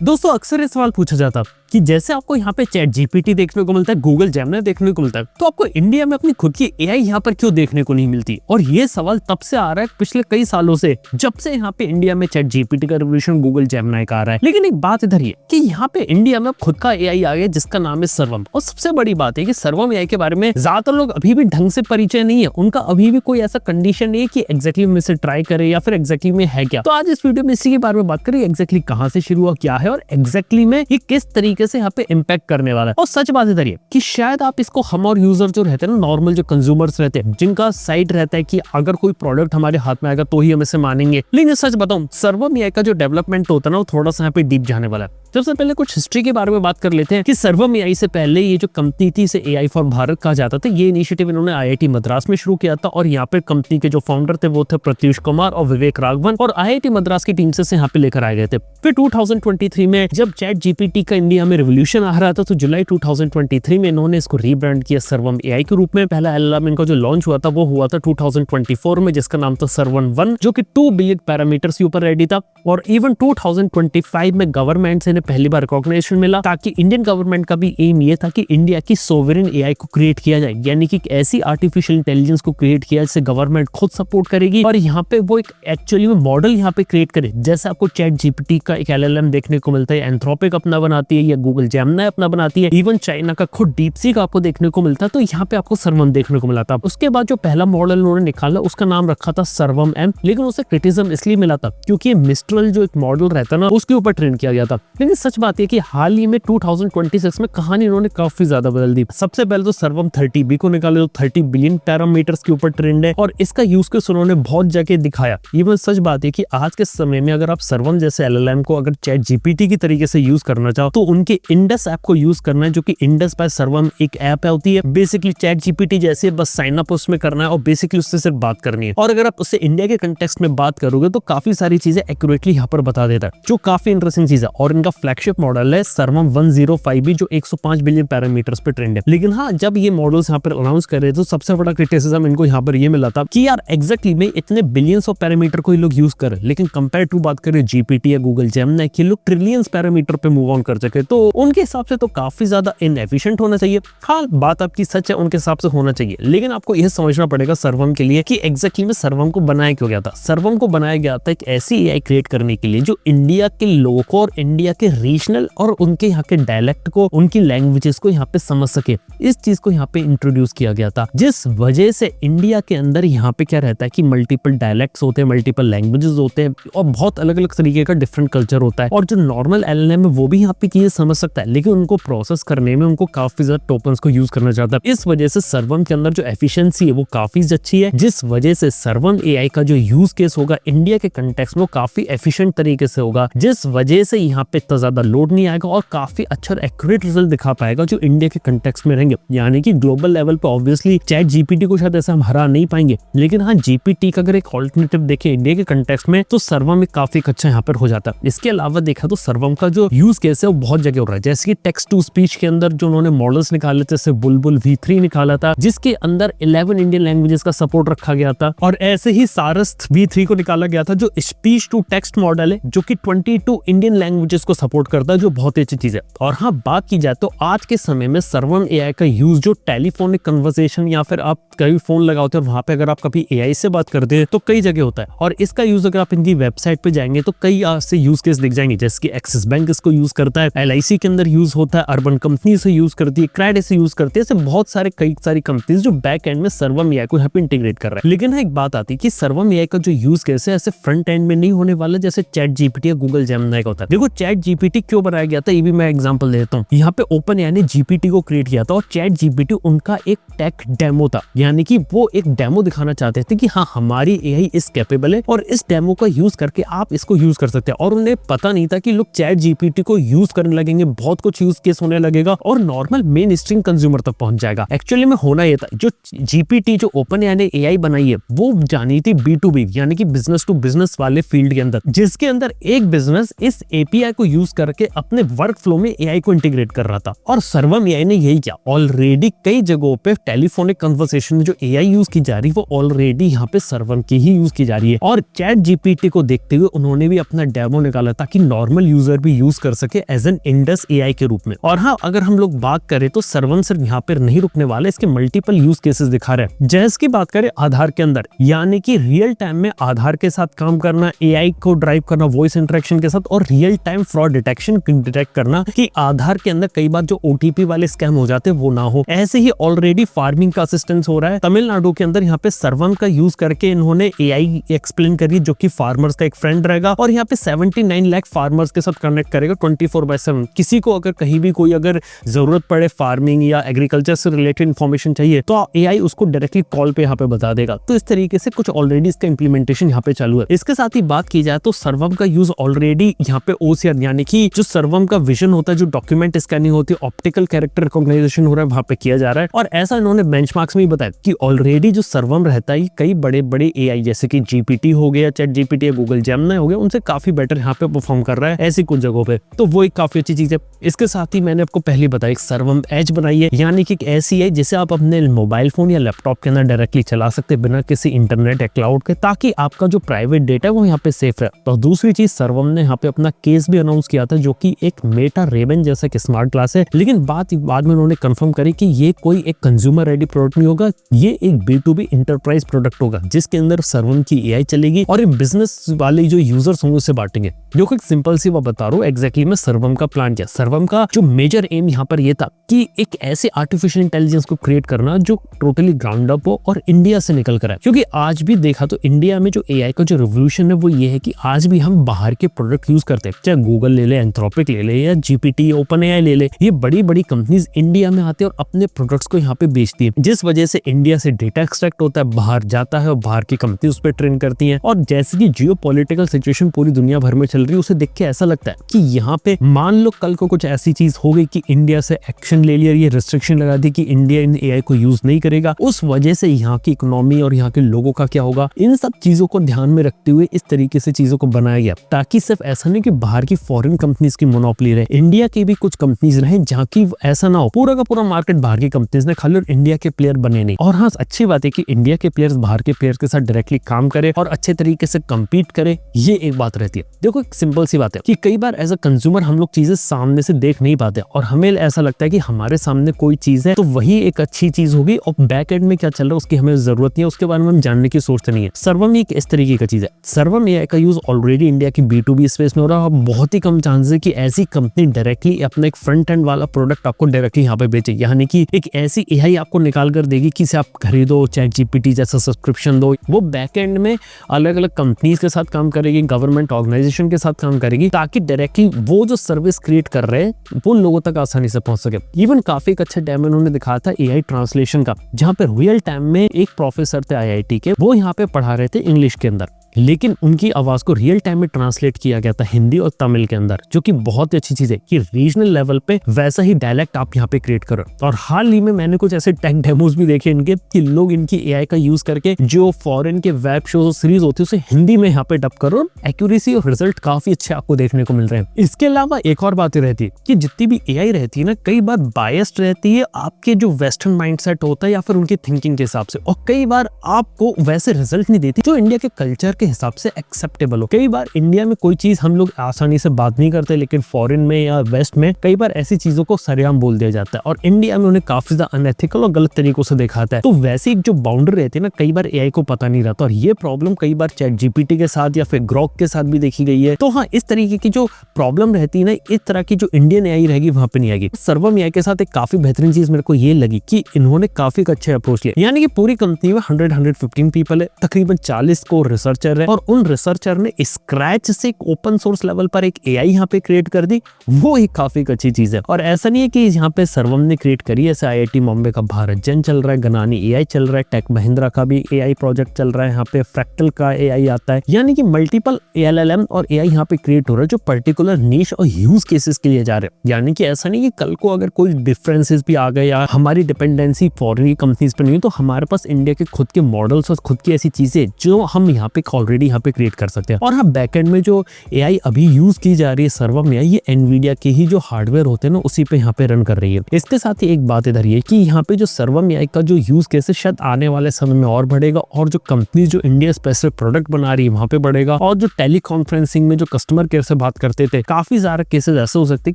दोस्तों अक्सर ये सवाल पूछा जाता कि जैसे आपको यहाँ पे चैट जीपीटी देखने को मिलता है, गूगल जेमिनी देखने को मिलता है, तो आपको इंडिया में अपनी खुद की एआई यहाँ पर क्यों देखने को नहीं मिलती। और ये सवाल तब से आ रहा है पिछले कई सालों से, जब से यहाँ पे इंडिया में चैट जीपीटी का रिवोल्यूशन गूगल जेमिनी का आ रहा है। लेकिन एक बात इधर ये कि यहाँ पे इंडिया में खुद का एआई आ गया जिसका नाम है सर्वम। और सबसे बड़ी बात है कि सर्वम एआई के बारे में ज्यादातर लोग अभी भी ढंग से परिचय नहीं है, उनका अभी भी कोई ऐसा कंडीशन नहीं है कि एग्जैक्टली में इसे ट्राई करे या फिर एग्जैक्टली में है क्या। तो आज इस वीडियो में इसी के बारे में बात करें, एग्जैक्टली कहाँ से शुरू हुआ, क्या है और एग्जैक्टली में ये किस तरीके से यहाँ पे इम्पैक्ट करने वाला है। और सच बात इधर ये कि शायद आप इसको हम और यूजर जो रहते हैं ना, नॉर्मल जो कंज्यूमर्स रहते हैं, जिनका साइड रहता है कि अगर कोई प्रोडक्ट हमारे हाथ में आएगा तो ही हम इसे मानेंगे। लेकिन सच बताऊं, सर्वम एआई का जो डेवलपमेंट होता है ना, वो थोड़ा सा यहाँ पे डीप जाने वाला है। सबसे पहले कुछ हिस्ट्री के बारे में बात कर लेते हैं कि सर्वम एआई से पहले ये जो कंपनी थी, इसे एआई फॉर भारत कहा जाता था। ये इनिशिएटिव इन्होंने आईआईटी मद्रास में शुरू किया था और यहाँ पे कंपनी के जो फाउंडर थे वो थे प्रत्युष कुमार और विवेक राघवन, और आईआईटी मद्रास की टीम से यहाँ पे लेकर आए गए थे। फिर 2023 में जब चैट जीपीटी का इंडिया में रिवोल्यूशन आ रहा था, तो जुलाई 2023 में इन्होंने इसको रीब्रांड किया सर्वम एआई के रूप में। पहला एलएलएम इनका जो लॉन्च हुआ था वो हुआ था 2024 में, जिसका नाम था सर्वन 1, जो कि 2 बिलियन पैरामीटर्स के ऊपर रेडी था। और इवन 2025 में गवर्नमेंट से इन्हें पहली बार रिकॉग्निशन मिला, ताकि इंडियन गवर्नमेंट का भी एम ये था कि इंडिया की सोवरेन एआई को क्रिएट किया जाए, यानी कि ऐसी आर्टिफिशियल इंटेलिजेंस को क्रिएट किया जिसे गवर्नमेंट खुद सपोर्ट करेगी और यहाँ पे वो एक एक्चुअली में मॉडल यहाँ पे क्रिएट करे। जैसे आपको चैट जीपीटी का एक एलएलएम देखने को मिलता है, एंथ्रोपिक अपना बनाती है या गूगल जेमिनी अपना बनाती है, इवन चाइना का खुद डीपसीक आपको देखने को मिलता है। तो यहाँ पे आपको सर्वम देखने को मिला था। उसके बाद जो पहला मॉडल उन्होंने निकाला उसका नाम रखा था सर्वम एम, लेकिन उसे क्रिटिसिज्म इसलिए मिला था क्योंकि मिस्ट्रल जो एक मॉडल रहता है ना, उसके ऊपर ट्रेन किया गया था। लेकिन सच बात है कि हाल ही में 2026 में कहानी इन्होंने काफी ज्यादा बदल दी। सबसे पहले तो सर्वम 30B को निकाले, जो 30 बिलियन पैरामीटर्स के ऊपर ट्रेंड है और इसका यूज केस उन्होंने बहुत जगह दिखाया। इवन सच बात है कि आज के समय में अगर आप सर्वम जैसे एलएलएम को अगर चैट जीपीटी की तरीके से यूज करना चाहो तो उनके इंडस ऐप को यूज करना है, जो कि इंडस बाय सर्वम एक ऐप होती है। बेसिकली चैट जीपीटी जैसे बस साइन अप उसमें करना है और बेसिकली उससे सिर्फ बात करनी है। और अगर आप उससे इंडिया के कंटेक्स्ट में बात करोगे तो काफी सारी चीजें एक्यूरेटली यहाँ पर बता देता है, जो काफी इंटरेस्टिंग चीज है। और इनका फ्लैगशिप मॉडल है सर्वम 105B, जो 105 बिलियन पैरामीटर्स पे ट्रेंड है। लेकिन हाँ, जब ये मॉडल्स यहाँ पर अनाउंस कर रहे थे तो सबसे बड़ा क्रिटिसिज्म इनको यहाँ पर ये मिला था कि यार एग्जैक्टली में इतने बिलियंस ऑफ पैरामीटर को ये लोग यूज कर, लेकिन कंपेयर टू बात करें जीपीटी या गूगल जेमिनी के लोग ट्रिलियंस पैरामीटर पे मूव ऑन कर सके, तो उनके हिसाब से तो काफी ज्यादा इनएफिशिएंट होना चाहिए। हाँ, बात आपकी सच है, उनके हिसाब से होना चाहिए, लेकिन आपको यह समझना पड़ेगा सर्वम के लिए कि एग्जैक्टली में सर्वम को बनाया क्यों गया था। सर्वम को बनाया गया था एक ऐसी एआई क्रिएट करने के लिए जो इंडिया के लोगों को और इंडिया के रीजनल और उनके यहाँ के डायलेक्ट को, उनकी लैंग्वेजेस को यहाँ पे समझ सके। इस चीज को यहाँ पे इंट्रोड्यूस किया गया था, जिस वजह से इंडिया के अंदर यहाँ पे क्या रहता है कि मल्टीपल डायलेक्ट्स होते हैं, मल्टीपल लैंग्वेजेस होते हैं और बहुत अलग अलग तरीके का डिफरेंट कल्चर होता है। और जो नॉर्मल एलएलएम है वो भी यहाँ पे चीजें समझ सकता है, लेकिन उनको प्रोसेस करने में उनको काफी ज्यादा टोकन्स को यूज करना चाहता है। इस वजह से सर्वम के अंदर जो एफिशिएंसी है वो काफी अच्छी है, जिस वजह से सर्वम एआई का जो यूज केस होगा इंडिया के कंटेक्स्ट में काफी एफिशिएंट तरीके से होगा, जिस वजह से यहाँ पे इतना ज्यादा लोड नहीं आएगा और काफी अच्छा एक्यूरेट रिजल्ट दिखा पाएगा जो इंडिया के कंटेक्स्ट में रहेंगे। यानी कि ग्लोबल लेवल पे ऑब्वियसली चैट जीपीटी को शायद ऐसा हम हरा नहीं पाएंगे, लेकिन हाँ, जीपीटी का अगर एक ऑल्टरनेटिव देखें इंडिया के कंटेक्स्ट में तो सर्वम काफी अच्छा यहाँ पर हो जाता है। इसके अलावा देखा तो सर्वम का जो यूज केस है वो बहुत जगह हो रहा है, जैसे कि टेक्स्ट टू स्पीच के अंदर जो उन्होंने मॉडल्स निकाले थे, जैसे बुलबुल V3 निकाला था जिसके अंदर 11 इंडियन लैंग्वेजेस का सपोर्ट रखा गया था, और ऐसे ही सारस V3 को निकाला गया था जो स्पीच टू टेक्स्ट मॉडल है, जो कि 22 इंडियन लैंग्वेजेस को सपोर्ट करता है, जो बहुत अच्छी चीज है। और हाँ, बात की जाए तो आज के समय में सर्वम एआई का यूज जो टेलीफोनिक कन्वर्सेशन या फिर आप कभी फोन लगाते हो वहां पे अगर आप कभी एआई से बात करते हैं तो कई जगह होता है। और इसका यूज अगर आप इनकी वेबसाइट पे जाएंगे तो कई से यूज केस दिख जाएंगे, जैसे कि एक्सिस बैंक इसको यूज करता है, LIC के अंदर यूज होता है, अर्बन कंपनी से यूज करती है, क्रेडिट से यूज करती है, ऐसे बहुत सारे कई सारी कंपनीज जो बैक एंड में सर्वम एआई को यहाँ पे इंटीग्रेट कर रहा है। लेकिन एक बात आती है कि सर्वम एआई का जो यूज केस है ऐसे फ्रंट एंड में नहीं होने वाला जैसे चैट जीपीटी या गूगल जेमिनी का होता है। देखो, चैट जीपीटी क्यों बनाया गया था ये भी मैं एग्जांपल देता हूँ। यहाँ पे ओपन एआई ने जीपीटी को क्रिएट किया था और चैट जीपीटी उनका एक टेक डेमो था, यानी कि वो एक डेमो दिखाना चाहते थे कि हाँ, हमारी एआई इस कैपेबल है और इस डेमो का यूज करके आप इसको यूज कर सकते हैं। और उन्हें पता नहीं था कि लोग चैट जीपीटी को यूज करने लगेंगे, बहुत कुछ यूज केस होने लगेगा और नॉर्मल मेन स्ट्रीम कंज्यूमर तक पहुंच जाएगा। एक्चुअली में होना यह था, जो जीपीटी जो ओपन एआई ने एआई बनाई है वो जानी थी B2B, यानी कि बिजनेस टू बिजनेस वाले फील्ड के अंदर, जिसके अंदर एक बिजनेस इस एपीआई को यूज करके अपने वर्क फ्लो में एआई को इंटीग्रेट कर रहा था। और सर्वम एआई ने यही किया। ऑलरेडी कई जगहों पे टेलीफोनिक कन्वर्सेशन में जो एआई यूज की जा रही है वो ऑलरेडी यहाँ पे सर्वम की ही यूज की जा रही है। और चैट जीपीटी को देखते हुए उन्होंने भी अपना डेमो निकाला ताकि नॉर्मल यूजर भी यूज कर सके एज एन इंडस एआई के रूप में। और हाँ, अगर हम लोग बात करें तो सर्वम सिर्फ यहाँ पर नहीं रुकने वाले, इसके मल्टीपल यूज केसेस दिखा रहे हैं। जैसे की बात करें आधार के अंदर, यानी कि रियल टाइम में आधार के साथ काम करना, एआई को ड्राइव करना वॉइस इंटरेक्शन के साथ, और real time fraud detection detect करना कि आधार के अंदर कई बार जो ओटीपी वाले स्कैम हो जाते हैं वो ना हो। ऐसे ही ऑलरेडी फार्मिंग का असिस्टेंस हो रहा है तमिलनाडु के अंदर। यहाँ पे सर्वम का यूज करके इन्होंने एआई एक्सप्लेन करी जो कि फार्मर्स का एक फ्रेंड रहेगा, और यहाँ पे 79 लाख फार्मर्स के साथ कनेक्ट करेगा 24/7। किसी को अगर कहीं भी कोई अगर जरूरत पड़े फार्मिंग या एग्रीकल्चर से रिलेटेड इन्फॉर्मेशन चाहिए तो एआई उसको डायरेक्टली कॉल पे यहाँ पे बता देगा। तो इस तरीके से कुछ ऑलरेडी इसका इंप्लीमेंटेशन यहाँ पे चालू है। इसके साथ ही बात की जाए तो सर्वम का यूज ऑलरेडी यहाँ पे ओसीआर यानी कि जो सर्वम का विजन होता है, जो डॉक्यूमेंट स्कैनिंग होती है, ऑप्टिकल कैरेक्टर रिकॉग्नाइजेशन हो रहा है, वहां पे किया जा रहा है। और ऐसा इन्होंने बेंचमार्क्स में भी बताया कि ऑलरेडी जो सर्वम रहता है कई बड़े बड़े एआई जैसे कि जीपीटी हो गया, चैट जीपीटी या गूगल जेमिनी हो गया, उनसे काफी बेटर यहाँ पे परफॉर्म कर रहा है ऐसी कुछ जगहों पे। तो वो एक काफी अच्छी चीज है। इसके साथ ही मैंने आपको पहले बताया सर्वम एज बनाई है, यानी कि एक ऐसी है जिसे आप अपने मोबाइल फोन या लैपटॉप के अंदर डायरेक्टली चला सकते हैं बिना किसी इंटरनेट या क्लाउड के, ताकि आपका जो प्राइवेट डेटा है वो यहाँ पे सेफ रहे। तो दूसरी चीज सर्वम ने यहाँ पे अपना केस भी अनाउंस किया था जो कि एक मेटा रेबन जैसा कि स्मार्ट ग्लास है, लेकिन बाद में उन्होंने कंफर्म करी कि ये कोई एक कंज्यूमर रेडी प्रोडक्ट नहीं होगा, ये एक B2B इंटरप्राइज प्रोडक्ट होगा जिसके अंदर सर्वम की एआई चलेगी और ये बिजनेस वाले जो यूजर्स होंगे उससे बांटेंगे। जो कि सिंपल सी बात बता रहा हूँ एग्जैक्टली मैं सर्वम का प्लान किया। सर्वम का जो मेजर एम यहाँ पर ये था कि एक ऐसे आर्टिफिशियल इंटेलिजेंस को क्रिएट करना जो टोटली ग्राउंड अप हो और इंडिया से निकल कर आए। क्योंकि आज भी देखा तो इंडिया में जो एआई का जो रिवोल्यूशन है वो ये है कि आज भी हम बाहर के प्रोडक्ट यूज करते हैं, चाहे गूगल ले ले, एंथ्रोपिक ले ले या जीपीटी, ओपन एआई ले ले। ये बड़ी बड़ी कंपनीज इंडिया में आते हैं और अपने प्रोडक्ट्स को यहाँ पे बेचती है, जिस वजह से इंडिया से डेटा एक्सट्रैक्ट होता है, बाहर जाता है और बाहर की कंपनी उस पर ट्रेन करती है। और जैसे कि जियोपॉलिटिकल सिचुएशन पूरी दुनिया भर में चल रही है, उसे देख के ऐसा लगता है कि यहाँ पे मान लो कल को कुछ ऐसी चीज हो गई कि इंडिया से एक्शन ले लिया, ये रिस्ट्रिक्शन लगा दी कि इंडिया इन एआई को यूज नहीं करेगा, उस वजह से यहाँ की इकोनॉमी और यहाँ के लोगों का क्या होगा। इन सब चीजों को ध्यान में रखते हुए इस तरीके से चीजों को बनाया गया ताकि सिर्फ ऐसा नहीं कि बाहर की फॉरेन कंपनीज की मोनोपोली रहे, इंडिया की भी कुछ कंपनीज रहे जहाँ की ऐसा ना हो पूरा का पूरा मार्केट बाहर की कंपनीज ने खाली और इंडिया के प्लेयर बने नहीं। और हाँ, अच्छी बात है कि इंडिया के प्लेयर्स बाहर के प्लेयर्स के साथ डायरेक्टली काम करे और अच्छे तरीके से कम्पीट करे, ये एक बात रहती है। देखो एक सिंपल सी बात है कि कई बार एज अ कंज्यूमर हम लोग चीजें सामने से देख नहीं पाते और हमें ऐसा लगता है कि हमारे सामने कोई चीज है तो वही एक अच्छी चीज होगी और बैक एंड में क्या चल रहा है उसकी हमें जरूरत नहीं है, उसके बारे में हम जानने की सोचते नहीं है। सर्वम एक इस तरीके का चीज है। सर्वम एआई का यूज ऑलरेडी इंडिया की B2B स्पेस में हो रहा है। बहुत ही कम चांसेस है कि ऐसी कंपनी डायरेक्टली अपना एक फ्रंट एंड वाला प्रोडक्ट आपको डायरेक्टली यहाँ पे बेचे, यानी कि एक ऐसी एआई आपको निकाल कर देगी कि आप खरीदो, चैट जीपीटी जैसा सब्सक्रिप्शन दो। वो बैक एंड में अलग अलग कंपनीज के साथ काम करेगी, गवर्नमेंट ऑर्गेनाइजेशन के साथ काम करेगी ताकि डायरेक्टली वो जो सर्विस क्रिएट कर रहे हैं वो लोगों तक आसानी से पहुंच सके। इवन काफी एक अच्छा डेमो उन्होंने दिखाया था एआई ट्रांसलेशन का, जहां पे रियल टाइम में एक प्रोफेसर थे आईआईटी के, वो यहाँ पे पढ़ा रहे थे इंग्लिश के अंदर, लेकिन उनकी आवाज को रियल टाइम में ट्रांसलेट किया गया था हिंदी और तमिल के अंदर, जो कि बहुत ही अच्छी चीज है कि रीजनल लेवल पे वैसा ही डायलेक्ट आप यहाँ पे क्रिएट करो। और हाल ही में मैंने कुछ ऐसे टेक डेमोस भी देखे इनके कि लोग इनकी एआई का यूज करके जो फॉरेन के वेब शोज और सीरीज होती है उसे हिंदी में यहाँ पे डब करो, एक्यूरेसी और रिजल्ट काफी अच्छे आपको देखने को मिल रहे हैं। इसके अलावा एक और बात रहती है कि जितनी भी एआई रहती है ना, कई बार बायस्ड रहती है आपके जो वेस्टर्न माइंडसेट होता है या फिर उनकी थिंकिंग के हिसाब से, और कई बार आपको वैसे रिजल्ट नहीं देती जो इंडिया के कल्चर के हिसाब से एक्सेप्टेबल हो। कई बार इंडिया में कोई चीज हम लोग आसानी से बात नहीं करते, लेकिन फॉरेन में या वेस्ट में कई बार ऐसी चीजों को सरेआम बोल दिया जाता है और इंडिया में उन्हें काफी ज्यादा अनएथिकल और गलत तरीकों से दिखाता है। तो वैसी जो बाउंड्री रहती है ना, कई बार एआई को पता नहीं रहता और ये प्रॉब्लम कई बार चैट जीपीटी के साथ या फिर ग्रोक के साथ भी देखी गई है। तो हाँ, इस तरीके की जो प्रॉब्लम रहती है ना, इस तरह की जो इंडियन एआई रहेगी वहां पे नहीं आएगी। सर्वम एआई के साथ एक काफी बेहतरीन चीज मेरे को ये लगी कि इन्होंने काफी अच्छे अप्रोच लिया, यानी कि पूरी कंपनी में 115 पीपल है, तकरीबन 40 को रिसर्चर है और उन रिसर्चर ने स्क्रैच से एक ओपन सोर्स लेवल पर एक एआई यहाँ पे क्रिएट कर दी। वो एक काफी अच्छी चीज है। और ऐसा नहीं है कि यहाँ पे सर्वम ने क्रिएट करी, ऐसे आईआईटी बॉम्बे का भारत जन चल रहा है, गनानी एआई चल रहा है, टेक महिंद्रा का भी एआई प्रोजेक्ट चल रहा है, यहाँ पे फ्रैक्टल का एआई आता है, यानी कि मल्टीपल एलएलएम और एआई यहाँ पे क्रिएट हो रहा है जो पर्टिकुलर नीश और यूज केसेस के लिए जा रहे हैं। यानी कि ऐसा नहीं कि कल को अगर कोई डिफरेंसेस भी आ गए या हमारी डिपेंडेंसी फॉरेन कंपनीज पर नहीं, तो हमारे पास इंडिया के खुद के मॉडल्स और खुद की ऐसी चीजें जो हम यहाँ पे ऑलरेडी यहाँ पे क्रिएट कर सकते हैं। और हाँ, बैकएंड में जो एआई अभी यूज की जा रही है सर्वम एआई, ये एनवीडिया के ही जो हार्डवेयर होते हैं ना उसी पे यहाँ पे रन कर रही है। इसके साथ ही एक बात इधर ये कि यहाँ पे जो सर्वम एआई का जो यूज केस है शायद आने वाले समय में और बढ़ेगा, और जो कंपनी जो इंडिया स्पेसिफिक प्रोडक्ट बना रही है वहाँ पे बढ़ेगा। और जो टेलीकॉन्फ्रेंसिंग में जो कस्टमर केयर से बात करते थे, काफी ज्यादा केसेस ऐसे हो सकते हैं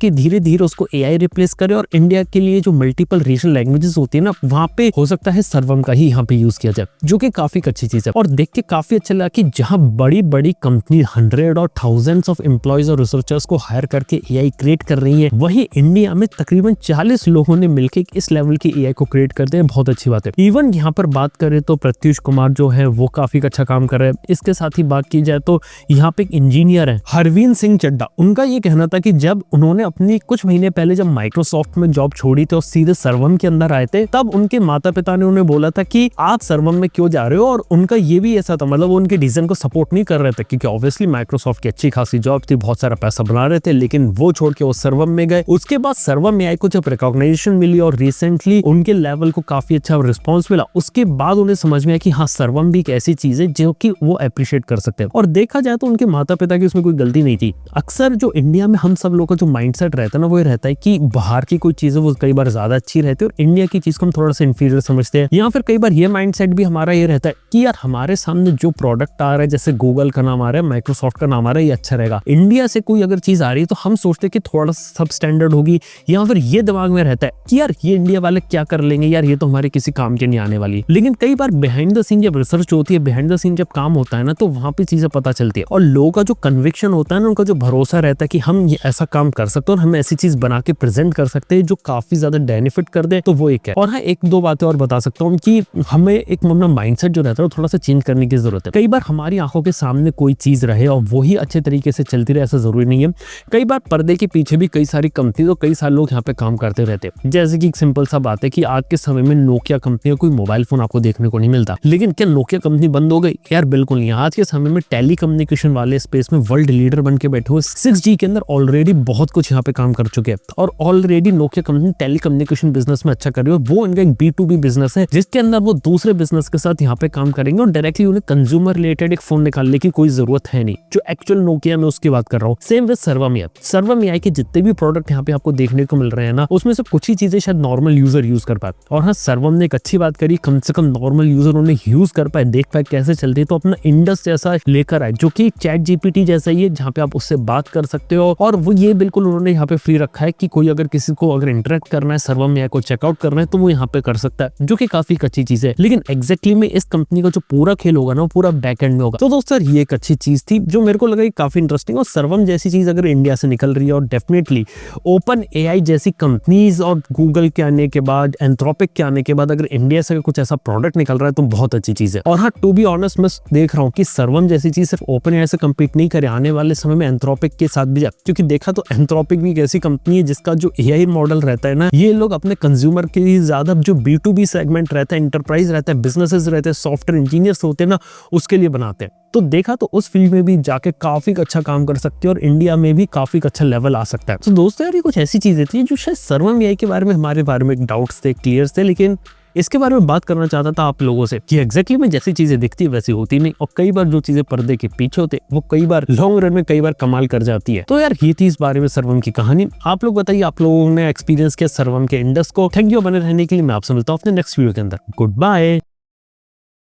कि धीरे धीरे उसको एआई रिप्लेस करे, और इंडिया के लिए जो मल्टीपल रीजनल लैंग्वेजेस होती है ना वहाँ पे हो सकता है सर्वम का ही यहाँ पे यूज किया जाए, जो कि काफी अच्छी चीज है। और देख के काफी अच्छा लगा कि जहाँ बड़ी बड़ी कंपनी 100 और थाउजेंड्स ऑफ एम्प्लॉयज और रिसर्चर्स को हायर करके एआई क्रिएट कर रही है, वही इंडिया में तकरीबन 40 लोगों ने मिलकर इस लेवल की एआई को क्रिएट करते हैं। बहुत अच्छी बात है। इवन यहाँ पर बात करें तो प्रत्युष कुमार जो है वो काफी अच्छा काम कर रहे हैं। इसके साथ ही बात की जाए तो यहाँ पे एक इंजीनियर है हरवीन सिंह चड्डा, उनका ये कहना था कि जब उन्होंने अपनी कुछ महीने पहले जब माइक्रोसॉफ्ट में जॉब छोड़ी थी और सीधे सर्वम के अंदर आए थे, तब उनके माता पिता ने उन्हें बोला था कि आप सर्वम में क्यों जा रहे हो, और उनका ये भी ऐसा था, मतलब वो उनके डिसीजन को सपोर्ट नहीं कर रहे थे, क्योंकि ऑब्वियसली माइक्रोसॉफ्ट की अच्छी खासी जॉब थी, बहुत सारा पैसा बना रहे थे, लेकिन वो छोड़ के वो सर्वम में गए। उसके बाद सर्वम एआई को जब रिकॉग्निशन मिली और रिसेंटली उनके लेवल को काफी अच्छा रिस्पॉन्स मिला, उसके बाद उन्हें समझ में आया कि हाँ सर्वम भी एक ऐसी चीज है जो कि वो अप्रिशिएट कर सकते हैं। और देखा जाए तो उनके माता पिता की उसमें कोई गलती नहीं थी। अक्सर जो इंडिया में हम सब लोगों का जो माइंडसेट रहता है ना, वो ये रहता है कि बाहर की कोई चीज है वो कई बार ज्यादा अच्छी रहती है और इंडिया की चीज को हम थोड़ा सा इंफीरियर समझते हैं, या फिर कई बार ये माइंडसेट भी हमारा ये रहता है कि यार हमारे सामने जो प्रोडक्ट आ रहा है, जैसे गूगल का नाम आ रहा है, माइक्रोसॉफ्ट का नाम आ रहा है, ये अच्छा रहेगा। इंडिया से कोई अगर चीज आ रही है तो हम सोचते हैं कि थोड़ा सब स्टैंडर्ड होगी, या फिर ये दिमाग में रहता है कि यार ये इंडिया वाले क्या कर लेंगे, यार ये तो हमारे किसी काम के नहीं आने वाली। लेकिन कई बार बिहाइंड द सीन जब रिसर्च होती है, बिहाइंड द सीन जब काम होता है ना, तो वहां पे चीजें पता चलती है, और लोगों का जो कन्विक्शन होता है ना, उनका जो भरोसा रहता है कि हम ये ऐसा काम कर सकते हैं और हम ऐसी चीज बना के प्रेजेंट कर सकते हैं जो काफी ज्यादा बेनिफिट कर दे, तो वो एक है। और हाँ, एक दो बातें और बता सकता हूँ कि हमें एक अपना माइंडसेट जो रहता है वो थोड़ा सा चेंज करने की जरूरत है। कई बार हमारी आंखों के सामने कोई चीज रहे और वही अच्छे तरीके से चलती रहे, ऐसा जरूरी नहीं है। कई बार पर्दे के पीछे भी कई सारी कंपनी और कई सारे लोग यहाँ पे काम करते रहते हैं। जैसे कि एक सिंपल सा बात है कि आज के समय में नोकिया कंपनी का कोई मोबाइल फोन आपको देखने को नहीं मिलता, लेकिन क्या नोकिया कंपनी बंद हो गई? यार बिल्कुल नहीं। आज के समय में टेली कम्युनिकेशन वाले स्पेस में वर्ल्ड लीडर बन के बैठे हुए, 6G के अंदर ऑलरेडी बहुत कुछ यहाँ पे काम कर चुके हैं, और already Nokia company telecommunication business में अच्छा कर रही है। वो इनका एक B2B बिजनेस है जिसके अंदर वो दूसरे बिजनेस के साथ यहाँ पे काम करेंगे, और डायरेक्टली उन्हें कंज्यूमर रिलेटेड एक फोन निकालने की कोई जरूरत है नहीं, जो एक्चुअल नोकिया में उसकी बात कर रहा हूँ। सेम विद सर्वम एआई। सर्वम एआई के जितने भी प्रोडक्ट यहाँ पे आपको देखने को मिल रहे हैं ना, उसमें से कुछ ही चीजें शायद नॉर्मल यूजर यूज कर पाए। और हाँ, सर्वम ने एक अच्छी बात करी, कम से कम नॉर्मल यूजर उन्हें यूज कर पाए, देख पाए कैसे चलती है, तो अपना इंडस जैसा लेकर आए, जो कि चैट जीपीटी जैसा ही है, जहाँ पे आप उससे बात कर सकते हो। और वो ये बिल्कुल उन्होंने यहाँ पे फ्री रखा है कि कोई अगर किसी को अगर इंटरेक्ट करना है, सर्वम एआई को चेकआउट करना है, तो वो यहाँ पे कर सकता है, जो कि काफी अच्छी चीज है। लेकिन एग्जैक्टली में इस कंपनी का जो पूरा खेल होगा ना, वो पूरा बैकएंड में होगा। तो दोस्तों ये एक अच्छी चीज थी जो मेरे को लगा काफी इंटरेस्टिंग। और सर्वम जैसी चीज अगर इंडिया से निकल रही है, और डेफिनेटली ओपन एआई जैसी कंपनीज और गूगल के आने के बाद, एंथ्रोपिक के आने के बाद अगर इंडिया से कुछ ऐसा प्रोडक्ट निकल रहा है तो बहुत अच्छी चीज है। और हाँ, टू बी ऑनेस्ट मैं देख रहा हूँ कि सर्वम जैसी चीज सिर्फ ओपन एआई से कम्पीट नहीं करे, आने वाले समय में एंथ्रोपिक के साथ भी, क्योंकि देखा तो एंथ्रोपिक भी एक ऐसी कंपनी है जिसका जो एआई मॉडल रहता है ना, ये लोग अपने कंज्यूमर के लिए ज्यादा जो B2B सेगमेंट रहता है, इंटरप्राइज रहता है, बिजनेसेस रहते हैं, सॉफ्टवेयर इंजीनियर्स होते हैं ना, उसके लिए बनाते हैं। तो देखा तो उस फील्ड में भी जाके काफी अच्छा काम कर सकते हैं, और इंडिया में भी काफी अच्छा लेवल आ सकता है। तो दोस्तों यार, ये कुछ ऐसी चीजें थी जो शायद सर्वम एआई के बारे में हमारे बारे में डाउट्स थे, क्लियर थे, लेकिन इसके बारे में बात करना चाहता था आप लोगों से कि एग्जैक्टली में जैसी चीजें दिखती है वैसी होती नहीं, और कई बार जो चीजें पर्दे के पीछे होते वो कई बार लॉन्ग रन में कई बार कमाल कर जाती है। तो यार ये थी इस बारे में सर्वम की कहानी। आप लोग बताइए, आप लोगों ने एक्सपीरियंस किया सर्वम के इंडस को। थैंक यू बने रहने के लिए। मैं आपसे मिलता हूँ अपने नेक्स्ट वीडियो के अंदर। Good bye.